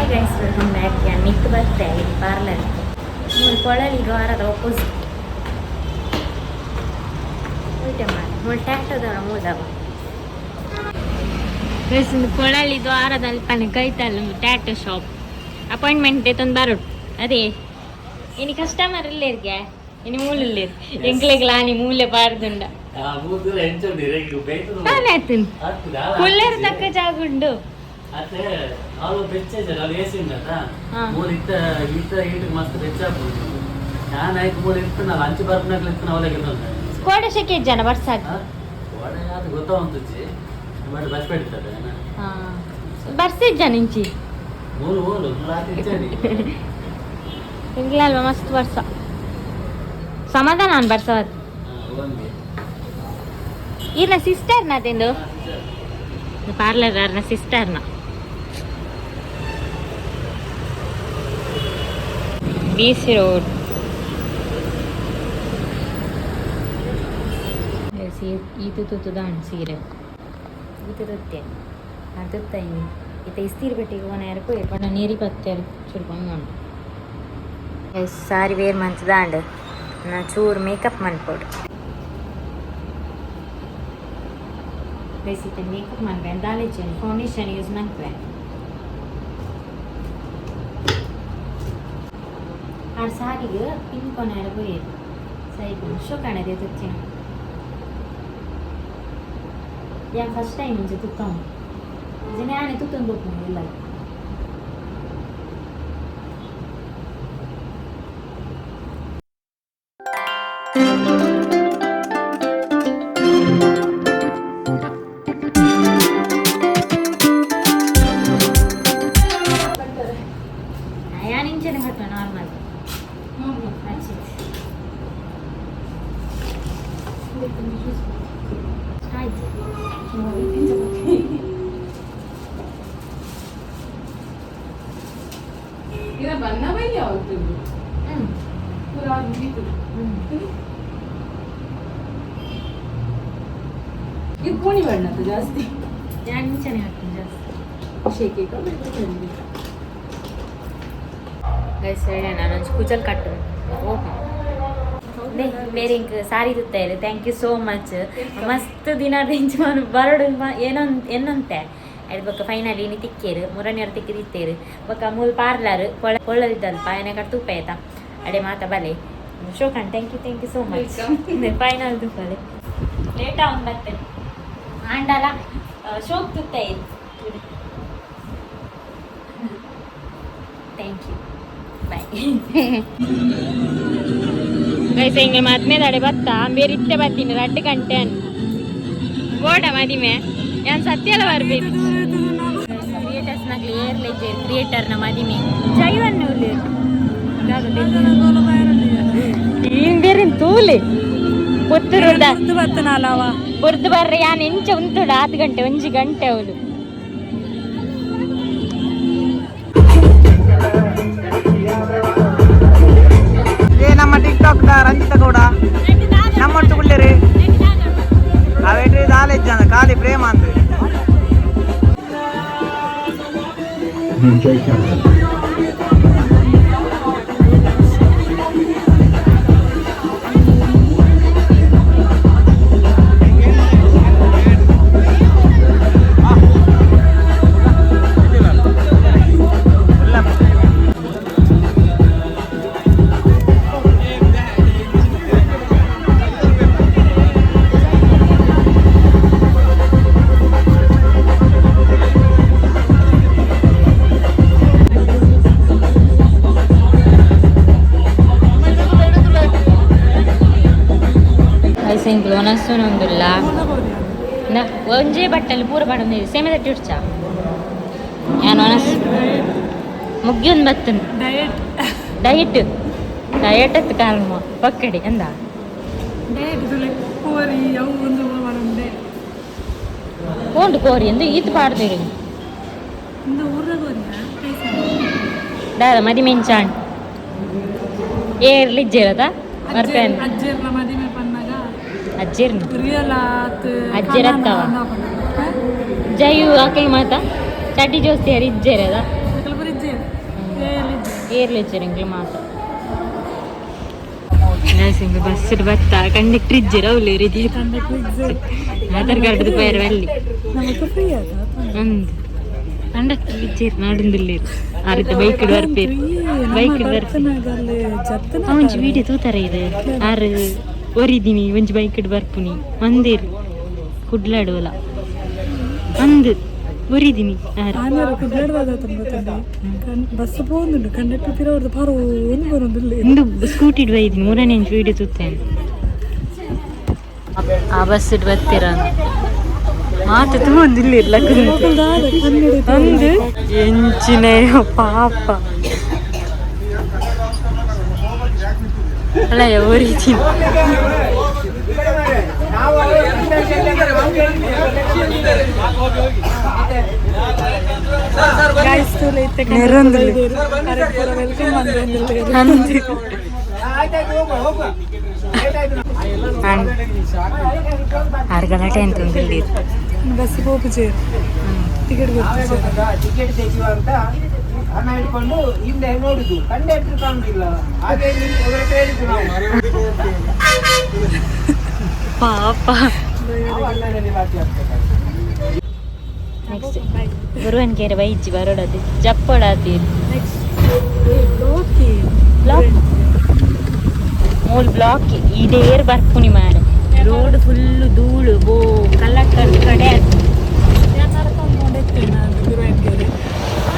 Guys welcome back. ನಿಟ್ಟು ಬರ್ತೆ parlour ಮೂರು ಕೊಳಲಿ ದ್ವಾರದ ಒಪ್ಪೋಸಿಟ್ ಮೂರು ಟ್ಯಾಕ್ಟರ್ದವ ಮೂದವ ಕೊಳಲಿ ದ್ವಾರದಲ್ಲಿ ಪನ ಕೈತಲ್ಲ ಟ್ಯಾಟೋ ಶಾಪ್ ಅಪಾಯಿಂಟ್ಮೆಂಟ್ ತಂದು ಬರೋಡು ಅದೇ ಇನ್ನು ಕಸ್ಟಮರ್ ಇಲ್ಲೇರ್ಗೆ ಇನ್ನು ಮೂಲಿಲ್ಲೇರು ಎಂಕ್ಲೆಗ್ಲಾನಿ ಮೂಲೆ ಪಾರ್ದುಂಡ ಕುಲ್ಲೇರು ತಕ್ಕ ಜಾಗುಂಡು ಕೋಡಶಕ್ಕೆ ಜನ ಬರ್ಸಾಕ ಬರ್ಸಿದ್ ಜನ ಇಂಚಿ ಇಂಗ್ಲಲ್ವ ಮಸ್ತ್ ಬರ್ಸ ಸಮಾಧಾನ ನಾನು ಬರ್ಸವತ್ ಇರ್ನ ಸಿಸ್ಟರ್ನ ತಿಂದು ಪಾರ್ಲರ್ನ ಸಿಸ್ಟರ್ನ BC road. ಇದು ತುತ್ತುದಾಣ್ ಸೀರೆ ಇದು ತುತ್ತೆ ಅದು ತೈನಿ ಇತ್ತ ಇಸ್ತೀರ್ ಬೆಟ್ಟಿಗೆ ಒನ ಯಾರಕ್ಕೂ ಪಂಡ ನೀರಿ ಪತ್ತಾರು ಚುಡ್ಕೊಂಡು ಸಾರಿ ವೇರ್ ಮಂಚದಾಂಡ್ ನಾ ಚೂರು ಮೇಕಪ್ ಮನ್ಪೋಡು ಬೇಸಿತ ಮೇಕಪ್ ಮನ್ಪೇನ್ ದಾಲೇಚೇನು ಫೌಂಡೇಶನ್ ಯೂಸ್ ಮನ್ಪೇನ್ ಆ ಸಾರಿಗೆ ಪಿನ್ ಕೊನೆಯರ ಹೋಯ್ತು ಸೈಡ್ ಶೋ ಕಾಣದೆ ತುಚ್ಚಿನ ಯಾಕೆ ಫಸ್ಟ್ ಟೈಮ್ ಮುಂಚೆ ತುತ್ತವು ಜನ ತುತ್ತೊಂದು ಹೋಗ್ಬೋದು ಇಲ್ಲ ಇದು ಕೋಣಿ ಬಣ್ಣದ್ದು ಜಾಸ್ತಿ ಮುಂಚೆನೆ ಹಾಕ್ತೀನಿ ಜಾಸ್ತಿ ನಾನೊಂದು ಕೂಚಲ್ ಕಟ್ಟು ಬೇರೆ ಇಂಕ ಸಾರಿ ತುತ್ತಾರೆ ಥ್ಯಾಂಕ್ ಯು ಸೋ ಮಚ್ ಮಸ್ತ್ ದಿನ ರೇಂಜ್ ಮಾಡಿ ಬರಡು ಏನಂತೆ ಅದು ಬೊಕ್ಕ ಫೈನಲಿ ಇನ್ನು ತಿಕ್ಕೇರು ಮುರಣಿಯವ್ರು ತಿಕ್ಕಿದಿತ್ತೇರು ಬೊಕ್ಕ ಮೂಲ ಪಾರ್ಲರ್ ಕೊಳ್ಳದಿದ್ದಲ್ಪ ಏನೇ ಕಟ್ಟು ತುಪ್ಪ ಆಯ್ತಾ ಅಡೆ ಮಾತಾ ಬಲೆ ಶೋಕನ್ thank you so much final ತುಪ್ಪಲೆ ಲೇಟ್ ಅವ್ನು ಬರ್ತೇನೆ ಆಂಡಲ ಶೋಕ್ ತುತ್ತ ಇದೆ ಥ್ಯಾಂಕ್ ಯು ಬಾಯ್ ಗೈಸ್ ಹಿಂಗೆ ಮದ್ಮೆ ದಡೆ ಬತ್ತ ಬೇರೆ ಇತ್ತೆ ಬರ್ತೀನಿ 2 ಗಂಟೆ ಅನ್ ಗೋಡ ಮದಿಮೆ ಯಾನ್ ಸತ್ಯ ಎಲ್ಲ ಬರ್ಬೇಕು ಕ್ರಿಯೇಟರ್ಸ್ನ ಕ್ರಿಯೇಟರ್ನ ಮದಿಮೆ ಜೈವನ್ನು ಬೇರೆ ತೂಲೆ ಪುರ್ದು ಬರ್ರಿ ಯಾನ್ ಎಂಚ ಉಂಟುಡ 10 ಗಂಟೆ 1 ಗಂಟೆ ಅವಳು ನಮ್ಮ ಟಿಕ್ಟಾಕ್ ರಂಜಿತ ಗೌಡ ನಮ್ಮೊಟ್ಟು ಕುಳ್ಳೇರಿ ಅವೇಟ್ರಿ ದಾಲೇಜ್ ಜನ ಖಾಲಿ ಪ್ರೇಮ ಅಂದ್ರೆ ಒನಸ್ಸುನೊಂದುಲ್ಲ ಒಂಜೇ ಬಟ್ಟಲು ಪೂರ ಪಡೊಂದು ಸೇಮೆ ತಟ್ಟಿ ಉಡ್ಚ ಯಾನು ಒನಸ್ ಮುಗ್ಗಿಯೊಂದು ಬತ್ತನು ಡಯಟ್ ಅತ್ತು ಕಾಲ್ಮ ಪಕ್ಕಡಿ ಎಂದ ಕೋಂಡು ಕೋರಿ ಎಂದು ಈತ್ ಪಾಡ್ತೀರಿ ದಾದ ಮದಿ ಮೆಂಚಾಣ್ ಏರ್ಲಿಜ್ಜೇರದ ಬರ್ಪೇನ್ ಅಜ್ಜಿರ್ನ ಅಜ್ಜಿರತ್ತವ ಜಯು ಆಕಲ್ ಮಾತ ಚಟಿ ಜೋಸ್ತಿ ಯಾರು ಇಜ್ಜೇರದ ಏರ್ಲೆಚ್ಚರಿಂಗ್ಲು ಮಾತ್ರ ಬಸ್ ಬತ್ತ ಕಂಡಕ್ಟರ್ ಇಜ್ಜರ ಅವಳು ರೀತಿ ಆಧಾರ್ ಕಾರ್ಡ್ ಬೇರೆ ಅಲ್ಲಿ ಒಂದು ಕಂಡಕ್ಟರ್ ಇಜ್ಜೇರು ನಾಡೊಂದಿಲ್ಲೇರು ಆ ರೀತಿ ಬೈಕ್ ಬರ್ಪೇರು ಬೈಕ್ ಬರ್ಪೇರು ಒಂಜಿ ವೀಡಿಯೋ ತೂತರ ಇದೆ ಆರು ಒರಿದೀನಿ ಒಂಜಿ ಬೈಕ್ ಬರ್ಪುನಿ ಒಂದೇರು ಕುಡ್ಲಾಡುವಲ್ಲ ಒಂದು ಒರಿದೀನಿ ಬಸ್ പോകുന്നുണ്ട് കണ്ടക്ടർ തിരവരുത് പറവൊന്നും പറയുന്നില്ല ಇಂದು ಸ್ಕೂಟಿ ಬೈದೀನಿ ಮೂರನೇ ಇಂಚು ವೀಡಿಯೋ ತೂತೇನೆ ಆ ಬಸ್ ಇಟ್ಟು ಬರ್ತೀರ ಮಾತು ತುಂಬಿಲ್ಲ ಇರ್ಲಕ್ಕ ಒಂದು ಎಂಚಿನ ಪಾಪ ಅಲ್ಲ ಒರಿತೀನಿ ಆರು ಗಂಟೆ ಅಂತ ಬಸ್ ಹೋಗಿ ಸೇರು ಟಿಕೆಟ್ ಟಿಕೆಟ್ ತೆಗೆಯುವಂತ ಹಣ ಇಟ್ಕೊಂಡು ಹಿಂದೆ ನೋಡುದು ಕಂಡಕ್ಟರ್ ಕಾಣುದಿಲ್ಲ ಹಾಗೆ ಹೇಳಿದ್ದು ಪಾಪ ನೆಕ್ಸ್ಟ್ ಗುರುವನ್ಕೆರೆ ಬೈಜಿ ಬರೋಡದು ಜಪ್ಪಡಾತೀರಿ ಮೂಲ್ ಬ್ಲಾಕ್ ಇದೇರ್ ಬರ್ಪುನಿ ಮಾರೆ ರೋಡ್ ಫುಲ್ಲು ಧೂಳು ಬೋ ಕಲ್ಲಕ್ಕಲ್ ಕಡೆ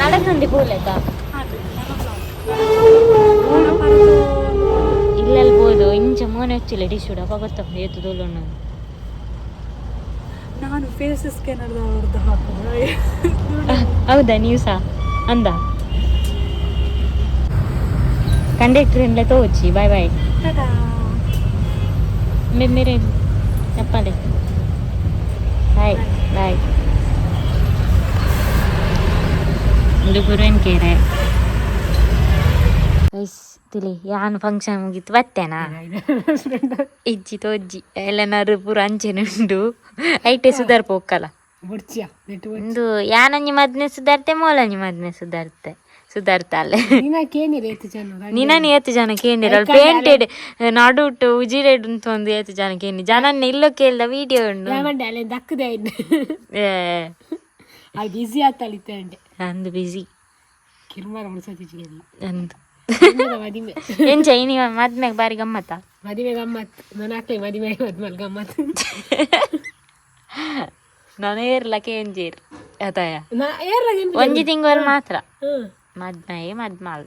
നടക്കുന്നുണ്ട് പോലേക്കാ ಇಲ್ಲಲ್ಲಿ ಬೋದು ಇಂಚ ಮೋನೆ ಹಚ್ಚಿಲ್ಲ ಡಿಶೂಡ ಅಪ್ಪ ಗೊತ್ತಪ್ಪ ಏತು ತೋಲೋಣ ನಾನು ಫೇಸ್ ಸ್ಕ್ಯಾನರ್ ಅವ್ರದ್ದು ಹಾಕೋದು ಹೌದಾ ನೀವು ಸಹ ಅಂದ ಕಂಡಕ್ಟರ್ ಎಲ್ಲ ತೋಚಿ ಬಾಯ್ ಬಾಯ್ मेरे चप्पल बाय बाय ಇದು ಗುರುವನ್ಕೆರೆ ತಿಳಿ ಯಾನ್ ಫಂಕ್ಷನ್ ಮುಗೀತು ಬತ್ತೇನಾ ಇಜ್ಜಿ ತೋಜ್ಜಿ ಎಲ್ಲನಾರು ಪೂರ ಅಂಚೆನೆ ಉಂಡು ಐಟೆ ಸುಧಾರ್ಪ ಹೋಕ್ಕಲ್ಲ ಒಂದು ಯಾನಂಜಿ ಮದ್ನೆ ಸುಧಾರ್ತೆ ಮೋಲಂಜಿ ಮದ್ನೆ ಸುಧಾರ್ತಾಲೆ ನಿನನಿ ಏತು ಜನ ಕೇಂದ್ರ ಪೇಂಟೆಡ್ ನಡುಟು ಉಜಿರೆಡ್ ಅಂತ ಒಂದು ಏತು ಜನ ಕೇಂದ್ರ ಜನನ್ನ ಇಲ್ಲೋ ಕೇಳ್ದ ವಿಡಿಯೋ ಉಂಡು ಬಿಸಿ ಆಗ್ತಳಿತೆ ಅಂದು ಬಿಸಿ ಅಂದು ಮದಿಮೆ ಏನ್ ಚೈನಿ ಮದ್ಮೆಗ್ ಬಾರಿ ಗಮ್ಮತ್ತ ಮದಿಮೆ ಗಮ್ಮತ್ ನನ್ನ ಮದಿಮೆ ಮದ್ಮೇಲೆ ಗಮ್ಮತ್ ನಾನು ಏರ್ಲಕ್ಕೆ ಎಂಜೇರ್ ಅತಾಯ ಒಂಜಿ ತಿಂಗಳು ಮಾತ್ರ ಮದ್ಮೆ ಮದ್ಮಾಲ್